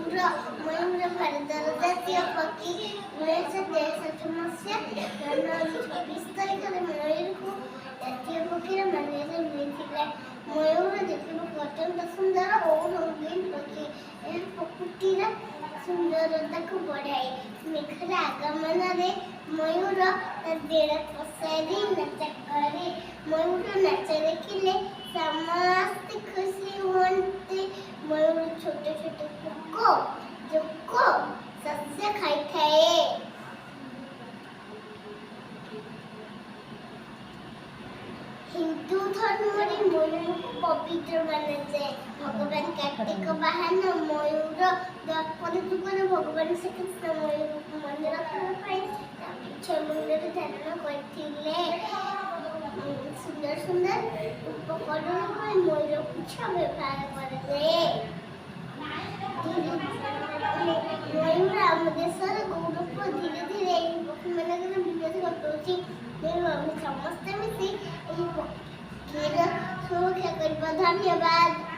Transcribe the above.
ମୟୂର ଭାରତର ଜାତୀୟ ପକ୍ଷୀ। 1963 ମସିହା ଜାନୁଆରୀ 26 ତାରିଖରେ ମୟୂରକୁ ଜାତୀୟ ପକ୍ଷୀର ମାନ୍ୟତା ମିଳିଥିଲା। ମୟୂର ଦେଖିବାକୁ ଅତ୍ୟନ୍ତ ସୁନ୍ଦର ଓ ରଙ୍ଗୀନ ପକ୍ଷୀ। ଏହା ପ୍ରକୃତିର ସୁନ୍ଦରତାକୁ ବଢ଼ାଏ। ମେଘର ଆଗମନରେ ମୟୂର ତା ଡେରା ପସାରି ନାଚ କରେ। ମୟୂର ନାଚ ଦେଖିଲେ ସମସ୍ତେ ଖୁସି ହୁଅନ୍ତି। ମୟୂର ଛୋଟ ଛୋଟ ପୋକ ଜୋକ ଶସ୍ୟ ଖାଇଥାଏ। ହିନ୍ଦୁ ଧର୍ମରେ ମୟୂରକୁ ପବିତ୍ର ମନାଯାଏ। ଭଗବାନ କାର୍ତ୍ତିକ ବାହନ ମୟୂର। ଦ୍ୱାପର ଯୁଗରେ ଭଗବାନ ଶ୍ରୀକୃଷ୍ଣ ମୟୂରକୁ ମନେ ରଖିବା ପାଇଁ ତା ପିଛ ମୁଣ୍ଡରେ ଧାରଣ କରିଥିଲେ। ସୁନ୍ଦର ସୁନ୍ଦର ଉପକରଣ ପାଇଁ ମୟୂର ପୁଚ୍ଛ ବ୍ୟବହାର କରାଯାଏ। ମୟୂର ଆମ ଦେଶର ଗୌରବ। ଧୀରେ ଧୀରେ ଏହି ପକ୍ଷୀମାନଙ୍କର ବିନାଶ ଘଟୁଛି। ତେଣୁ ଆମେ ସମସ୍ତେ ମିଶି ଏହି ପକ୍ଷୀର ସୁରକ୍ଷା କରିବା। ଧନ୍ୟବାଦ।